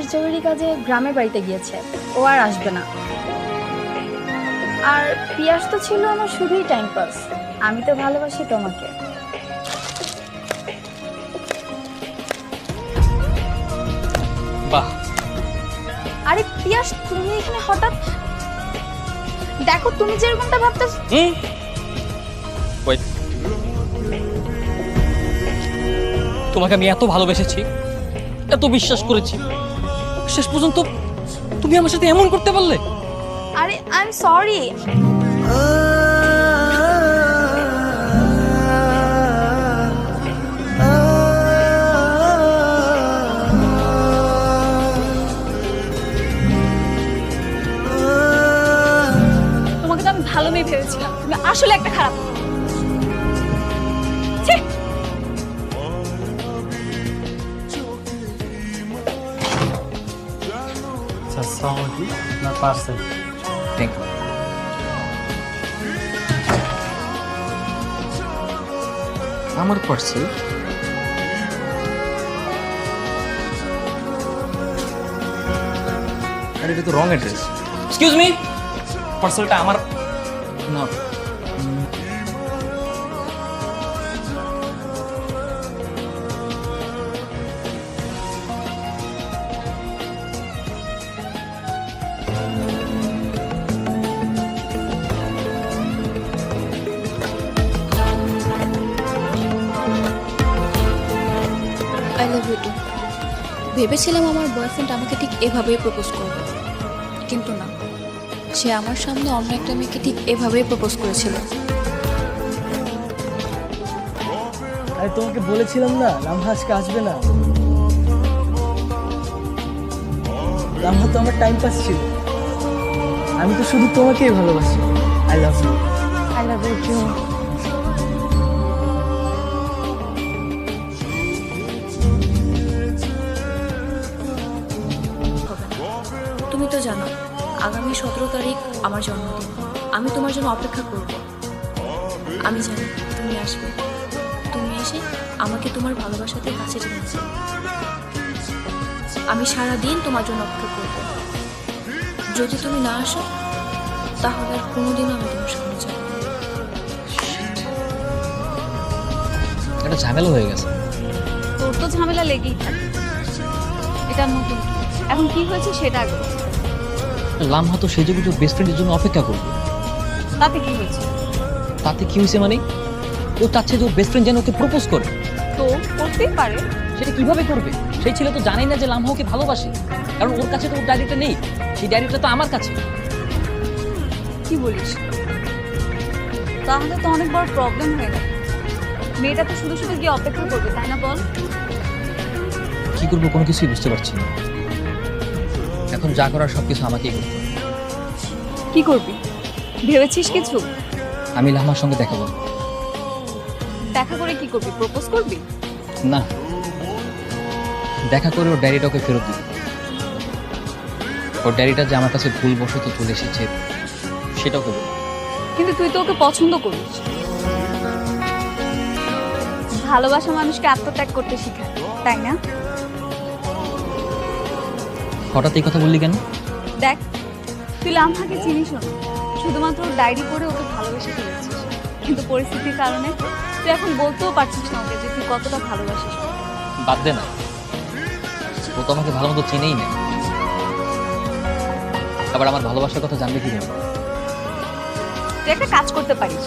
মাস জরুরি কাজে গ্রামের বাড়িতে গিয়েছে, ও আর আসবে না। আর পিয়াস তো ছিল আমার শুধুই টাইম পাস। আমি তো ভালোবাসি তোমাকে। বাহ। আরে পিয়াস, তুমি এখানে হঠাৎ? দেখো তুমি যেরকমটা ভাবতেছ। ওয়েট, তোমাকে আমি এত ভালোবেসেছি, এত বিশ্বাস করেছি, শেষ পর্যন্ত তুমি আমার সাথে এমন করতে পারলে? আরে আই এম সরি। তোমাকে তো আমি ভালো মেয়ে ভেবেছিলাম, তুমি আসলে একটা খারাপ। ছি! আসসালামু আলাইকুম, আপনার পার্সেল। Thank you. আমার পার্সেল? আরে এটা তো রং অ্যাড্রেস। এক্সকিউজ মি, পার্সেলটা আমার না। I love you too. ভেবেছিলাম আমার বয়ফ্রেন্ড আমাকে ঠিক এভাবেই প্রপোজ করবে, কিন্তু না, সে আমার সামনে অন্য একটা মেয়েকে ঠিক এভাবেই প্রপোজ করেছিল। আরে তোমাকে বলেছিলাম না লামহা আজকে আসবে না। লামহা তো আমার টাইম পাস ছিল। আমি তো শুধু তোমাকেই ভালোবাসি। I love you. I love you too. তুমি তো জানো আগামী 17 তারিখ আমার জন্মদিন। আমি তোমার জন্য অপেক্ষা করব। আমি জানি তুমি আসবে। তুমি এসে আমাকে তোমার ভালোবাসাতে কাছে টেনেছে। আমি সারাদিন তোমার জন্য অপেক্ষা করব। যদি তুমি না আসো তাহলে আর কোনোদিনও আমি তোমার সামনে যাব না। একটা ঝামেলা হয়ে গেছে। তোর তো ঝামেলা লেগেই থাকে, এটা নতুন। এখন কি হয়েছে সেটা আগে বল। লামহা তো সেই যুগে বেস্ট ফ্রেন্ডের জন্য অপেক্ষা করবে। তাতে কি হয়েছে? তাতে কি হয়েছে মানে? ও চাচ্ছে যে বেস্ট ফ্রেন্ড যেন ওকে প্রপোজ করে। তো করতেই পারে। সেটা কিভাবে করবে? সেই ছেলে তো জানেই না যে লামহা ওকে ভালোবাসে, কারণ ওর কাছে তো ওর ডায়েরিটা নেই। সেই ডায়েরিটা তো আমার কাছে। কি বলিস? তাহলে তো অনেক বড় প্রবলেম হয়ে গেল। মেয়েটা তো শুধু শুধু গিয়ে অপেক্ষা করবে, তাই না বল? কি করবো কোনো কিছুই বুঝতে পারছি না। এখন যা করার সবকিছু আমাকেই করতে হবে। কি করবি ভেবেছিস কিছু? আমি লামহার সঙ্গে দেখা করবো। দেখা করে কি করবি? প্রপোজ করবি? না, দেখা করে ওর ডায়েরিটা ওকে ফেরত দিবি। ওর ডায়েরিটা যে আমার কাছে ভুলবশত চলে এসেছে সেটাও করবো। কিন্তু তুই তো ওকে পছন্দ করিস। ভালোবাসা মানুষকে আত্মত্যাগ করতে শেখায়, তাই না? হঠাৎ এই কথা বললি কেন? দেখ, তুই লামহাকে চিনিস না, শুধুমাত্র ওর ডায়েরি পড়ে ওকে ভালোবেসে ফেলেছিস। কিন্তু পরিস্থিতির কারণে তুই এখন বলতেও পারছিস না ওকে যে তুই কতটা ভালোবাসিস। বাদ দে না, ও তো আমাকে ভালো মতো চেনেই না। আবার আমার ভালোবাসার কথা জানবে কি না? তুই একটা কাজ করতে পারিস,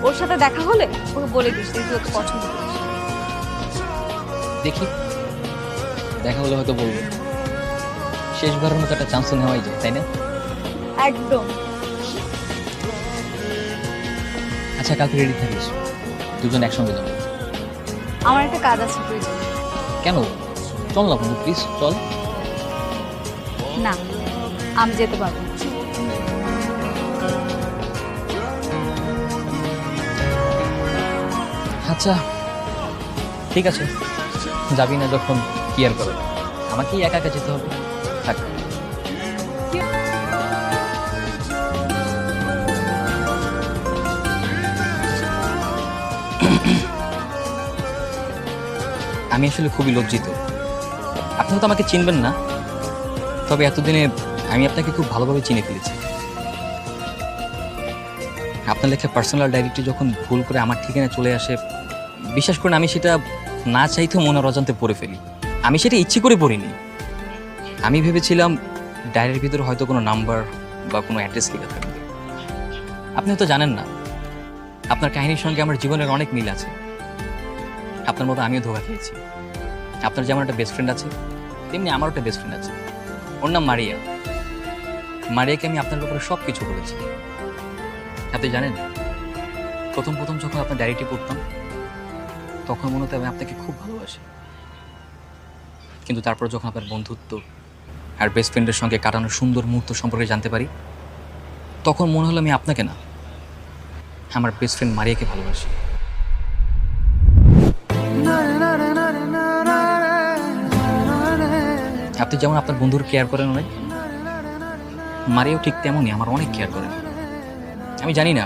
ওর সাথে দেখা হলে ওকে বলে দিস যে তুই ওকে পছন্দ করিস। দেখি, দেখা হলে হয়তো বলবো। শেষবারের মতো একটা চান্স নেওয়াই যায়, তাই না? একদম। আচ্ছা, কালকে রেডি থাকিস, দুজন একসঙ্গে যাবো। আমার একটা কাজ আছে, তুই যা। কেন? চল না বন্ধু, প্লিজ চল। না, আমি যেতে পারবো না। আচ্ছা ঠিক আছে, যাবি না যখন কি আর করো, আমাকেই একা একা যেতে হবে। থাক। আমি আসলে খুবই লজ্জিত। আপনি তো আমাকে চিনবেন না, তবে এতদিনে আমি আপনাকে খুব ভালোভাবে চিনে ফেলেছি। আপনার লেখা পার্সোনাল ডায়েরিটি যখন ভুল করে আমার ঠিকানায় চলে আসে, বিশ্বাস করুন আমি সেটা না চাইতেও মনের অজান্তে পড়ে ফেলি। আমি সেটা ইচ্ছে করে পড়িনি। আমি ভেবেছিলাম ডায়েরির ভিতরে হয়তো কোনো নাম্বার বা কোনো অ্যাড্রেস লেখা থাকবে। আপনি তো জানেন না, আপনার কাহিনীর সঙ্গে আমার জীবনের অনেক মিল আছে। আপনার মতো আমিও ধোঁকা খেয়েছি। আপনার যেমন একটা বেস্ট ফ্রেন্ড আছে, তেমনি আমারও একটা বেস্ট ফ্রেন্ড আছে। ওর নাম মারিয়া। মারিয়াকে আমি আপনার ব্যাপারে সব কিছু বলেছি। আপনি জানেন, প্রথম যখন আপনার ডায়েরিটি পড়তাম, তখন মনে হতো আমি আপনাকে খুব ভালোবাসি। কিন্তু তারপর যখন আপনার বন্ধুত্ব আর বেস্ট ফ্রেন্ডের সঙ্গে কাটানোর সুন্দর মুহূর্ত সম্পর্কে জানতে পারি, তখন মনে হলো আমি আপনাকে না, আমার বেস্ট ফ্রেন্ড মারিয়াকে ভালোবাসি। আপনি যেমন আপনার বন্ধুর কেয়ার করেন অনেক, মারিয়াও ঠিক তেমনই আমার অনেক কেয়ার করেন। আমি জানি না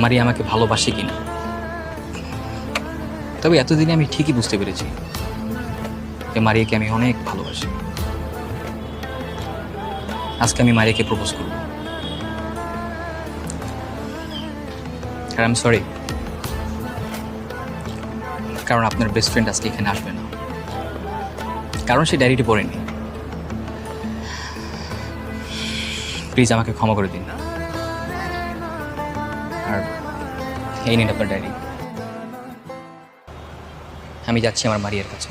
মারিয়া আমাকে ভালোবাসে কিনা, তবে এতদিনে আমি ঠিকই বুঝতে পেরেছি যে মারিয়াকে আমি অনেক ভালোবাসি। আজকে আমি মারিয়াকে প্রপোজ করব। আর আই এম সরি, কারণ আপনার বেস্ট ফ্রেন্ড আজকে এখানে আসবে না, কারণ সে ডায়েরিটি পড়েনি। প্লিজ আমাকে ক্ষমা করে দিন। আর এই নিন আপনার ডায়েরি। আমি যাচ্ছি আমার মারিয়ার কাছে।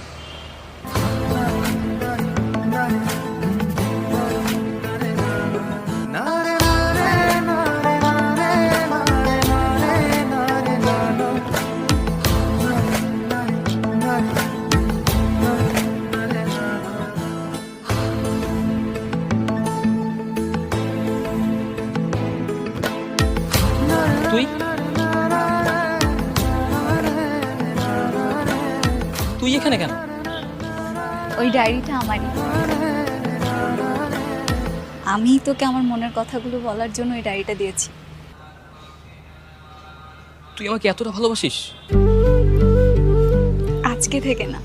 তুই তুই এখানে কেন? ওই ডায়েরিটা আমারই। আমি তোকে আমার মনের কথাগুলো বলার জন্য ওই ডায়েরিটা দিয়েছি। তুই আমাকে এতটা ভালোবাসিস? আজকে থেকে না,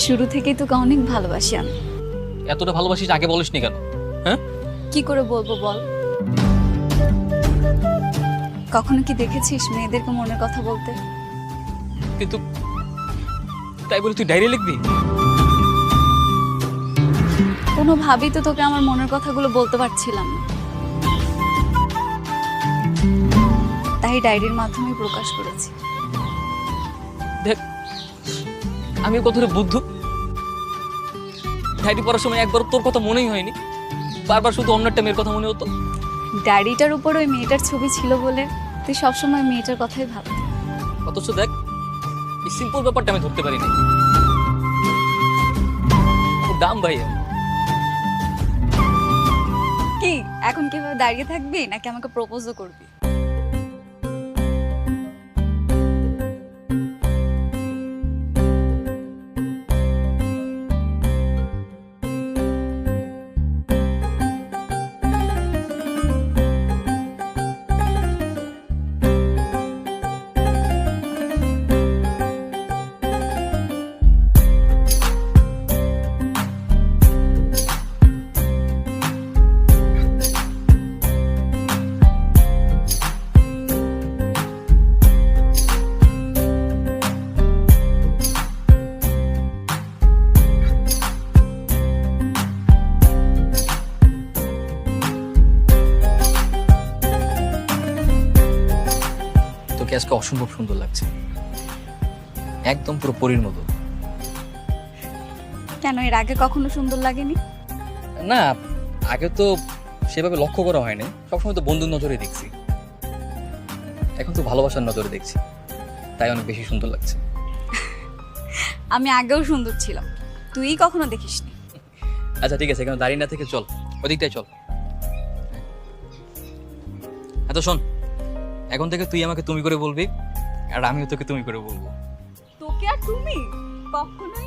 শুরু থেকেই তোকে অনেক ভালোবাসি আমি। এতটা ভালোবাসিস আগে বলিসনি কেন? হ্যাঁ, কি করে বলবো বল? কখনো কি দেখেছিস মেয়েদেরকে মনের কথা বলতে? কিন্তু তাই বলে তুই ডায়েরি লিখবি? কোনোভাবেই তো তোকে আমার মনের কথাগুলো বলতে পারছিলাম না, তাই ডায়েরির মাধ্যমে প্রকাশ করেছি। দেখ, আমি কত বুদ্ধ। ডায়েরি পড়ার সময় একবার তোর কথা মনেই হয়নি, বারবার শুধু অন্য একটা মেয়ের কথা মনে হতো। ডায়েরিটার উপর ওই মেয়েটার ছবি ছিল বলে তুই সবসময় মেয়েটার কথাই ভাবতি। অথচ দেখ, এই সিম্পল ব্যাপারটা আমি ধরতে পারিনি। দাম ভাইয়া। কি এখন কিভাবে দাঁড়িয়ে থাকবি নাকি আমাকে প্রপোজও করবি? তোকে আজকে অসম্ভব সুন্দর লাগছে, একদম পুরো পরীর মতো। কেন, এর আগে কখনো সুন্দর লাগেনি? না, আগে তো সেভাবে লক্ষ্য করা হয়নি, সবসময় তো বন্ধুর নজরে দেখছি। এখন তো ভালোবাসার নজরে দেখছি, তাই অনেক বেশি সুন্দর লাগছে। আমি আগেও সুন্দর ছিলাম, তুই কখনো দেখিসনি। আচ্ছা ঠিক আছে, এখন দাঁড়িয়ে না থেকে চল, ওদিকটাই চল। এত শোন, এখন থেকে তুই আমাকে তুমি করে বলবি, আর আমিও তোকে তুমি করে বলবো। তোকে আর তুমি? কখনোই